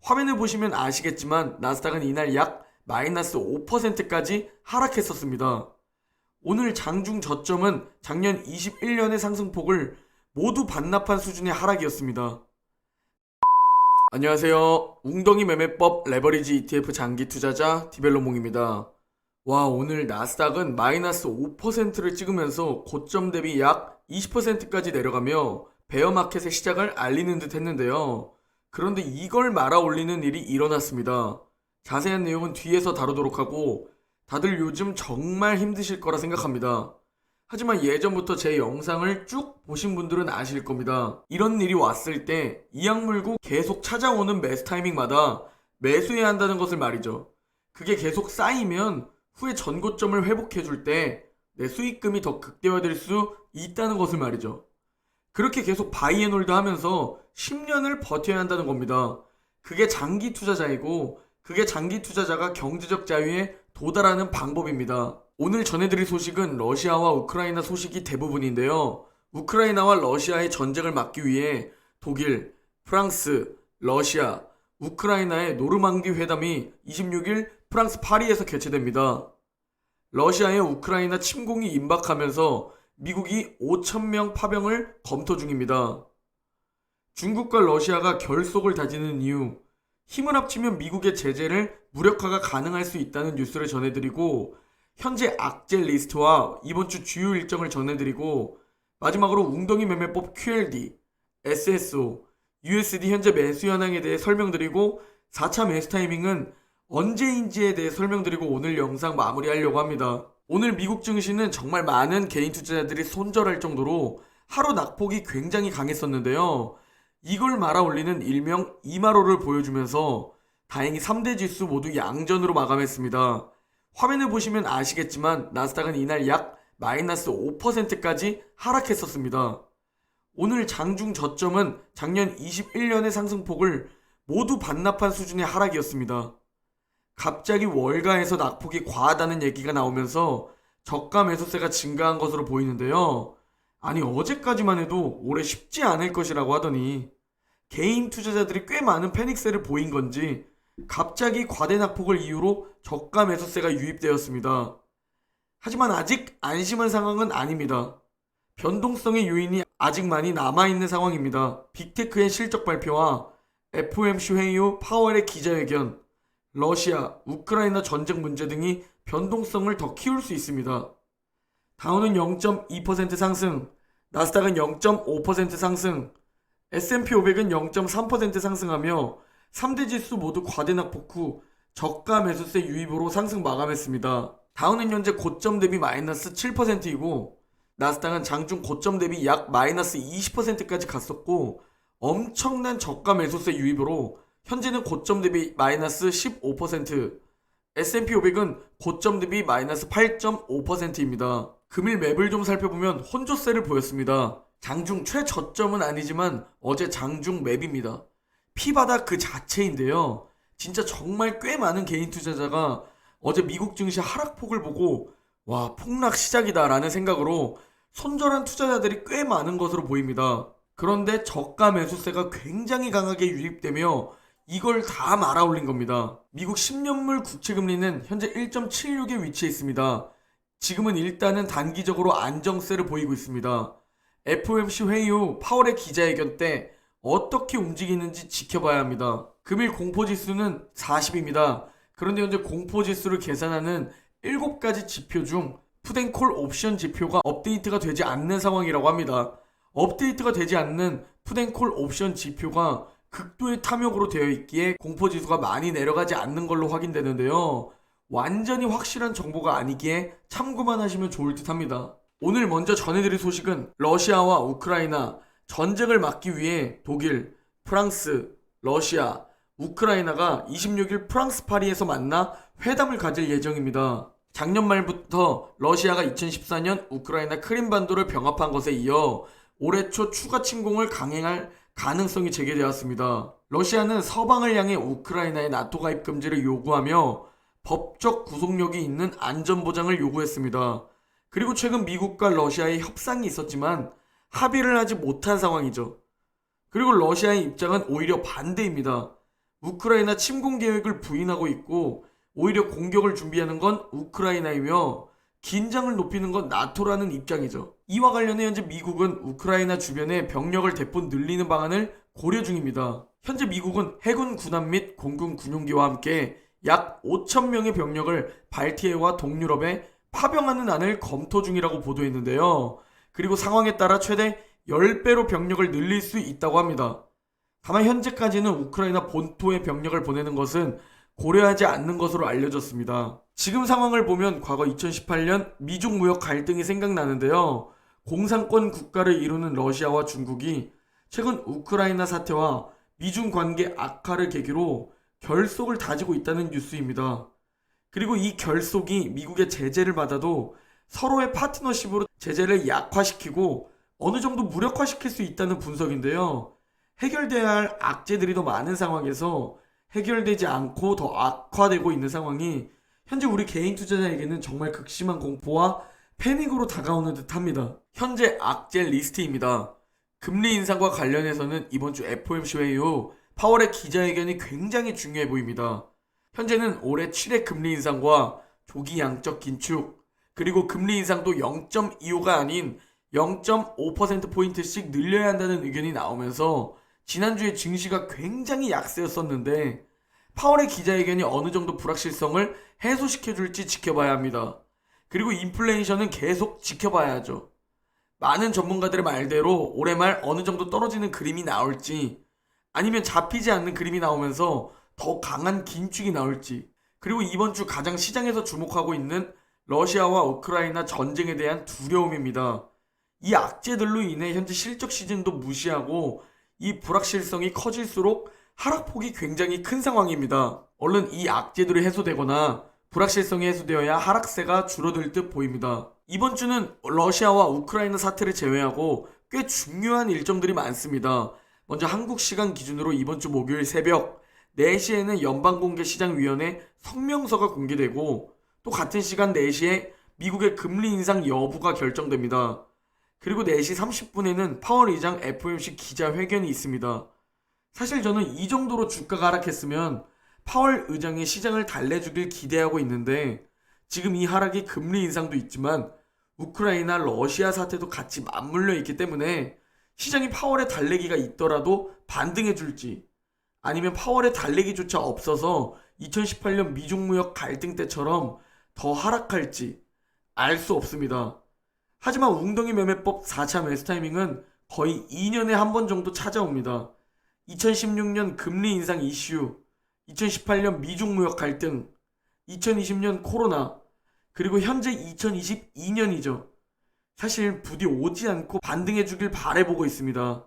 화면을 보시면 아시겠지만 나스닥은 이날 약 마이너스 5%까지 하락했었습니다. 오늘 장중 저점은 작년 21년의 상승폭을 모두 반납한 수준의 하락이었습니다. 안녕하세요. 웅덩이 매매법 레버리지 ETF 장기 투자자 디벨로몽입니다. 와, 오늘 나스닥은 마이너스 5%를 찍으면서 고점 대비 약 20%까지 내려가며 베어마켓의 시작을 알리는 듯 했는데요. 그런데 이걸 말아 올리는 일이 일어났습니다. 자세한 내용은 뒤에서 다루도록 하고 다들 요즘 정말 힘드실 거라 생각합니다. 하지만 예전부터 제 영상을 쭉 보신 분들은 아실 겁니다. 이런 일이 왔을 때 이악 물고 계속 찾아오는 매수 타이밍마다 매수해야 한다는 것을 말이죠. 그게 계속 쌓이면 후에 전고점을 회복해줄 때 내 수익금이 더 극대화될 수 있다는 것을 말이죠. 그렇게 계속 바이앤홀드 하면서 10년을 버텨야 한다는 겁니다. 그게 장기 투자자이고 그게 장기 투자자가 경제적 자유에 도달하는 방법입니다. 오늘 전해드릴 소식은 러시아와 우크라이나 소식이 대부분인데요. 우크라이나와 러시아의 전쟁을 막기 위해 독일, 프랑스, 러시아, 우크라이나의 노르망디 회담이 26일 프랑스 파리에서 개최됩니다. 러시아의 우크라이나 침공이 임박하면서 미국이 5,000명 파병을 검토 중입니다. 중국과 러시아가 결속을 다지는 이유, 힘을 합치면 미국의 제재를 무력화가 가능할 수 있다는 뉴스를 전해드리고 현재 악재 리스트와 이번 주 주요 일정을 전해드리고 마지막으로 웅덩이 매매법 QLD, SSO, USD 현재 매수 현황에 대해 설명드리고 4차 매수 타이밍은 언제인지에 대해 설명드리고 오늘 영상 마무리하려고 합니다. 오늘 미국 증시는 정말 많은 개인 투자자들이 손절할 정도로 하루 낙폭이 굉장히 강했었는데요. 이걸 말아 올리는 일명 이마로를 보여주면서 다행히 3대 지수 모두 양전으로 마감했습니다. 화면을 보시면 아시겠지만 나스닥은 이날 약 마이너스 5%까지 하락했었습니다. 오늘 장중 저점은 작년 21년의 상승폭을 모두 반납한 수준의 하락이었습니다. 갑자기 월가에서 낙폭이 과하다는 얘기가 나오면서 저가 매수세가 증가한 것으로 보이는데요. 아니 어제까지만 해도 올해 쉽지 않을 것이라고 하더니 개인 투자자들이 꽤 많은 패닉세를 보인 건지 갑자기 과대 낙폭을 이유로 저가 매수세가 유입되었습니다. 하지만 아직 안심한 상황은 아닙니다. 변동성의 요인이 아직 많이 남아있는 상황입니다. 빅테크의 실적 발표와 FOMC 회의 후 파월의 기자회견, 러시아, 우크라이나 전쟁 문제 등이 변동성을 더 키울 수 있습니다. 다우는 0.2% 상승, 나스닥은 0.5% 상승, S&P 500은 0.3% 상승하며 3대 지수 모두 과대 낙폭 후 저가 매수세 유입으로 상승 마감했습니다. 다우는 현재 고점 대비 마이너스 7%이고 나스닥은 장중 고점 대비 약 마이너스 20%까지 갔었고 엄청난 저가 매수세 유입으로 현재는 고점 대비 마이너스 15%, S&P 500은 고점 대비 마이너스 8.5%입니다. 금일 맵을 좀 살펴보면 혼조세를 보였습니다. 장중 최저점은 아니지만 어제 장중 맵입니다. 피바닥 그 자체인데요. 진짜 정말 꽤 많은 개인 투자자가 어제 미국 증시 하락폭을 보고 와, 폭락 시작이다 라는 생각으로 손절한 투자자들이 꽤 많은 것으로 보입니다. 그런데 저가 매수세가 굉장히 강하게 유입되며 이걸 다 말아 올린 겁니다. 미국 10년물 국채금리는 현재 1.76에 위치해 있습니다. 지금은 일단은 단기적으로 안정세를 보이고 있습니다. FOMC 회의 후 파월의 기자회견 때 어떻게 움직이는지 지켜봐야 합니다. 금일 공포지수는 40입니다. 그런데 현재 공포지수를 계산하는 7가지 지표 중 풋앤콜 옵션 지표가 업데이트가 되지 않는 상황이라고 합니다. 업데이트가 되지 않는 풋앤콜 옵션 지표가 극도의 탐욕으로 되어 있기에 공포지수가 많이 내려가지 않는 걸로 확인되는데요. 완전히 확실한 정보가 아니기에 참고만 하시면 좋을 듯 합니다. 오늘 먼저 전해드릴 소식은 러시아와 우크라이나 전쟁을 막기 위해 독일, 프랑스, 러시아, 우크라이나가 26일 프랑스 파리에서 만나 회담을 가질 예정입니다. 작년 말부터 러시아가 2014년 우크라이나 크림반도를 병합한 것에 이어 올해 초 추가 침공을 강행할 가능성이 제기되었습니다. 러시아는 서방을 향해 우크라이나의 나토 가입 금지를 요구하며 법적 구속력이 있는 안전보장을 요구했습니다. 그리고 최근 미국과 러시아의 협상이 있었지만 합의를 하지 못한 상황이죠. 그리고 러시아의 입장은 오히려 반대입니다. 우크라이나 침공 계획을 부인하고 있고 오히려 공격을 준비하는 건 우크라이나이며 긴장을 높이는 건 나토라는 입장이죠. 이와 관련해 현재 미국은 우크라이나 주변에 병력을 대폭 늘리는 방안을 고려 중입니다. 현재 미국은 해군 군함 및 공군 군용기와 함께 약 5천 명의 병력을 발티해와 동유럽에 파병하는 안을 검토 중이라고 보도했는데요. 그리고 상황에 따라 최대 10배로 병력을 늘릴 수 있다고 합니다. 다만 현재까지는 우크라이나 본토에 병력을 보내는 것은 고려하지 않는 것으로 알려졌습니다. 지금 상황을 보면 과거 2018년 미중 무역 갈등이 생각나는데요. 공산권 국가를 이루는 러시아와 중국이 최근 우크라이나 사태와 미중 관계 악화를 계기로 결속을 다지고 있다는 뉴스입니다. 그리고 이 결속이 미국의 제재를 받아도 서로의 파트너십으로 제재를 약화시키고 어느 정도 무력화시킬 수 있다는 분석인데요. 해결돼야 할 악재들이 더 많은 상황에서 해결되지 않고 더 악화되고 있는 상황이 현재 우리 개인 투자자에게는 정말 극심한 공포와 패닉으로 다가오는 듯합니다. 현재 악재 리스트입니다. 금리 인상과 관련해서는 이번 주 FOMC 회의 후 파월의 기자회견이 굉장히 중요해 보입니다. 현재는 올해 7회 금리 인상과 조기 양적 긴축, 그리고 금리 인상도 0.25가 아닌 0.5%포인트씩 늘려야 한다는 의견이 나오면서 지난주에 증시가 굉장히 약세였었는데 파월의 기자회견이 어느 정도 불확실성을 해소시켜줄지 지켜봐야 합니다. 그리고 인플레이션은 계속 지켜봐야 하죠. 많은 전문가들의 말대로 올해 말 어느 정도 떨어지는 그림이 나올지 아니면 잡히지 않는 그림이 나오면서 더 강한 긴축이 나올지, 그리고 이번 주 가장 시장에서 주목하고 있는 러시아와 우크라이나 전쟁에 대한 두려움입니다. 이 악재들로 인해 현재 실적 시즌도 무시하고 이 불확실성이 커질수록 하락폭이 굉장히 큰 상황입니다. 얼른 이 악재들이 해소되거나 불확실성이 해소되어야 하락세가 줄어들 듯 보입니다. 이번 주는 러시아와 우크라이나 사태를 제외하고 꽤 중요한 일정들이 많습니다. 먼저 한국 시간 기준으로 이번 주 목요일 새벽 4시에는 연방공개시장위원회 성명서가 공개되고 또 같은 시간 4시에 미국의 금리 인상 여부가 결정됩니다. 그리고 4시 30분에는 파월 의장 FOMC 기자회견이 있습니다. 사실 저는 이 정도로 주가가 하락했으면 파월 의장이 시장을 달래주길 기대하고 있는데 지금 이 하락이 금리 인상도 있지만 우크라이나 러시아 사태도 같이 맞물려 있기 때문에 시장이 파월의 달래기가 있더라도 반등해줄지 아니면 파월의 달래기조차 없어서 2018년 미중무역 갈등 때처럼 더 하락할지 알 수 없습니다. 하지만 웅덩이 매매법 4차 매수 타이밍은 거의 2년에 한 번 정도 찾아옵니다. 2016년 금리 인상 이슈, 2018년 미중무역 갈등, 2020년 코로나, 그리고 현재 2022년이죠. 사실 부디 오지 않고 반등해주길 바라보고 있습니다.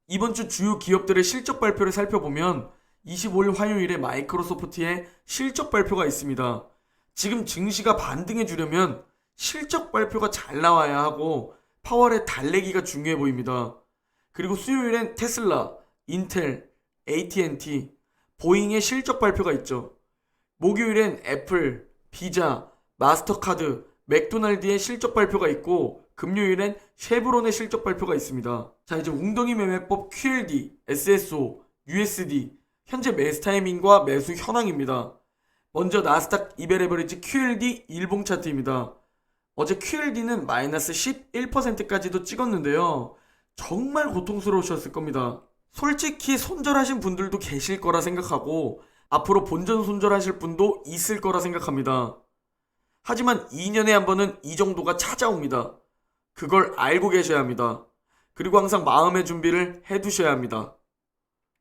이번 주 주요 기업들의 실적 발표를 살펴보면 25일 화요일에 마이크로소프트의 실적 발표가 있습니다. 지금 증시가 반등해주려면 실적 발표가 잘 나와야 하고 파월의 달래기가 중요해 보입니다. 그리고 수요일엔 테슬라, 인텔, AT&T, 보잉의 실적 발표가 있죠. 목요일엔 애플, 비자, 마스터카드, 맥도날드의 실적 발표가 있고 금요일엔 쉐브론의 실적 발표가 있습니다. 자, 이제 웅덩이 매매법 QLD, SSO, USD 현재 매수 타이밍과 매수 현황입니다. 먼저 나스닥 200레버리지 QLD 일봉 차트입니다. 어제 QLD는 마이너스 11%까지도 찍었는데요. 정말 고통스러우셨을 겁니다. 솔직히 손절하신 분들도 계실 거라 생각하고 앞으로 본전 손절하실 분도 있을 거라 생각합니다. 하지만 2년에 한 번은 이 정도가 찾아옵니다. 그걸 알고 계셔야 합니다. 그리고 항상 마음의 준비를 해두셔야 합니다.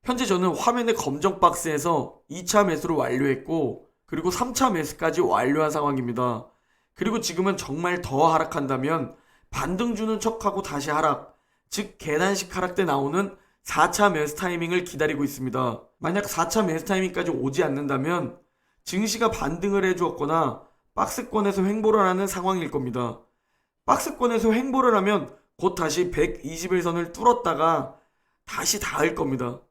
현재 저는 화면의 검정 박스에서 2차 매수를 완료했고 그리고 3차 매수까지 완료한 상황입니다. 그리고 지금은 정말 더 하락한다면 반등 주는 척하고 다시 하락, 즉 계단식 하락 때 나오는 4차 매수 타이밍을 기다리고 있습니다. 만약 4차 매수 타이밍까지 오지 않는다면 증시가 반등을 해주었거나 박스권에서 횡보를 하는 상황일 겁니다. 박스권에서 횡보를 하면 곧 다시 120일선을 뚫었다가 다시 닿을 겁니다.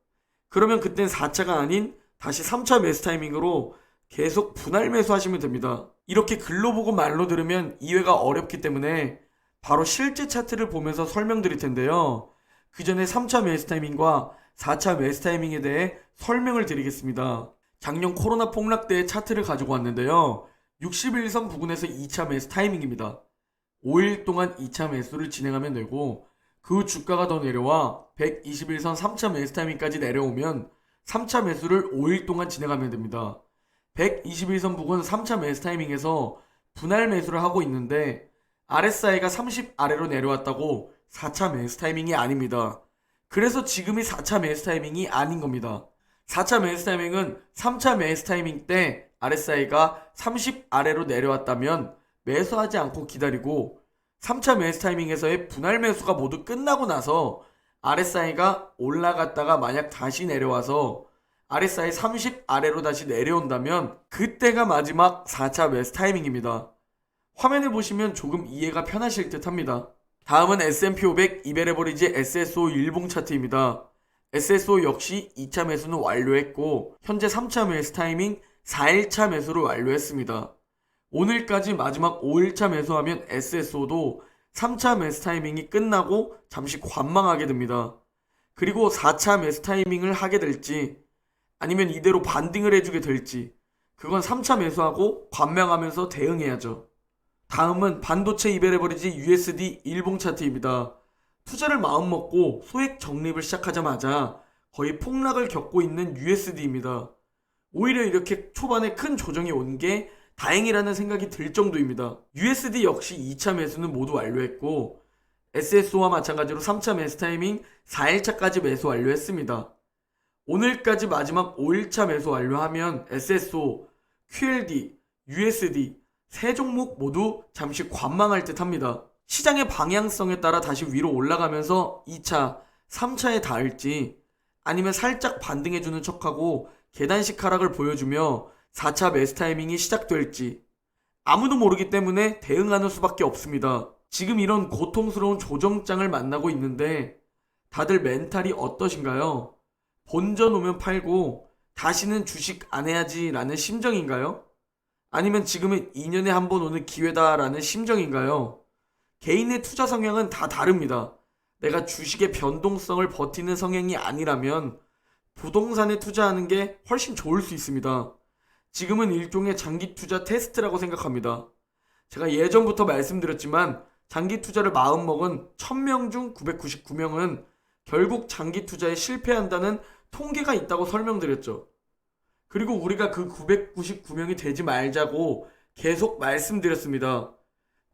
그러면 그땐 4차가 아닌 다시 3차 매수 타이밍으로 계속 분할 매수하시면 됩니다. 이렇게 글로 보고 말로 들으면 이해가 어렵기 때문에 바로 실제 차트를 보면서 설명드릴 텐데요. 그 전에 3차 매수 타이밍과 4차 매수 타이밍에 대해 설명을 드리겠습니다. 작년 코로나 폭락 때의 차트를 가지고 왔는데요. 61선 부근에서 2차 매수 타이밍입니다. 5일 동안 2차 매수를 진행하면 되고 그 주가가 더 내려와 121선 3차 매수 타이밍까지 내려오면 3차 매수를 5일 동안 진행하면 됩니다. 121선 부근 3차 매수 타이밍에서 분할 매수를 하고 있는데 RSI가 30 아래로 내려왔다고 4차 매수 타이밍이 아닙니다. 그래서 지금이 4차 매수 타이밍이 아닌 겁니다. 4차 매수 타이밍은 3차 매수 타이밍 때 RSI가 30 아래로 내려왔다면 매수하지 않고 기다리고 3차 매수 타이밍에서의 분할 매수가 모두 끝나고 나서 RSI가 올라갔다가 만약 다시 내려와서 RSI 30 아래로 다시 내려온다면 그때가 마지막 4차 매수 타이밍입니다. 화면을 보시면 조금 이해가 편하실 듯 합니다. 다음은 S&P 500 이베레버리지 SSO 일봉 차트입니다. SSO 역시 2차 매수는 완료했고 현재 3차 매수 타이밍 4일차 매수를 완료했습니다. 오늘까지 마지막 5일차 매수하면 SSO도 3차 매수 타이밍이 끝나고 잠시 관망하게 됩니다. 그리고 4차 매수 타이밍을 하게 될지 아니면 이대로 반등을 해주게 될지 그건 3차 매수하고 관망하면서 대응해야죠. 다음은 반도체 이베레버리지 USD 일봉 차트입니다. 투자를 마음먹고 소액 적립을 시작하자마자 거의 폭락을 겪고 있는 USD입니다. 오히려 이렇게 초반에 큰 조정이 온 게 다행이라는 생각이 들 정도입니다. USD 역시 2차 매수는 모두 완료했고 SSO와 마찬가지로 3차 매수 타이밍 4일차까지 매수 완료했습니다. 오늘까지 마지막 5일차 매수 완료하면 SSO, QLD, USD 세 종목 모두 잠시 관망할 듯 합니다. 시장의 방향성에 따라 다시 위로 올라가면서 2차, 3차에 닿을지 아니면 살짝 반등해주는 척하고 계단식 하락을 보여주며 4차 매수 타이밍이 시작될지 아무도 모르기 때문에 대응하는 수밖에 없습니다. 지금 이런 고통스러운 조정장을 만나고 있는데 다들 멘탈이 어떠신가요? 본전 오면 팔고 다시는 주식 안 해야지 라는 심정인가요? 아니면 지금은 2년에 한 번 오는 기회다 라는 심정인가요? 개인의 투자 성향은 다 다릅니다. 내가 주식의 변동성을 버티는 성향이 아니라면 부동산에 투자하는 게 훨씬 좋을 수 있습니다. 지금은 일종의 장기 투자 테스트라고 생각합니다. 제가 예전부터 말씀드렸지만 장기 투자를 마음먹은 1000명 중 999명은 결국 장기 투자에 실패한다는 통계가 있다고 설명드렸죠. 그리고 우리가 그 999명이 되지 말자고 계속 말씀드렸습니다.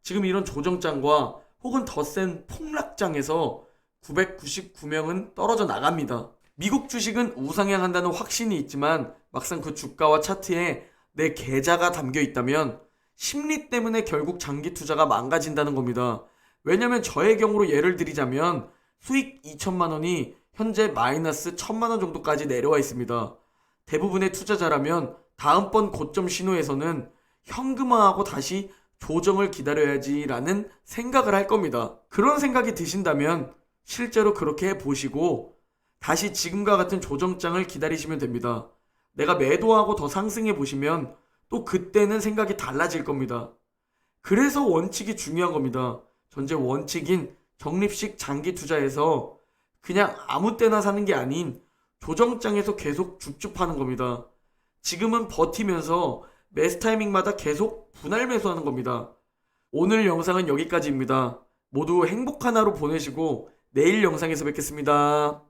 지금 이런 조정장과 혹은 더 센 폭락장에서 999명은 떨어져 나갑니다. 미국 주식은 우상향한다는 확신이 있지만 막상 그 주가와 차트에 내 계좌가 담겨 있다면 심리 때문에 결국 장기 투자가 망가진다는 겁니다. 왜냐면 저의 경우로 예를 드리자면 수익 2천만 원이 현재 마이너스 1000만 원 정도까지 내려와 있습니다. 대부분의 투자자라면 다음번 고점 신호에서는 현금화하고 다시 조정을 기다려야지 라는 생각을 할 겁니다. 그런 생각이 드신다면 실제로 그렇게 해보시고 다시 지금과 같은 조정장을 기다리시면 됩니다. 내가 매도하고 더 상승해 보시면 또 그때는 생각이 달라질 겁니다. 그래서 원칙이 중요한 겁니다. 전제 원칙인 적립식 장기 투자에서 그냥 아무 때나 사는 게 아닌 조정장에서 계속 줍줍하는 겁니다. 지금은 버티면서 매수 타이밍마다 계속 분할 매수하는 겁니다. 오늘 영상은 여기까지입니다. 모두 행복한 하루 보내시고 내일 영상에서 뵙겠습니다.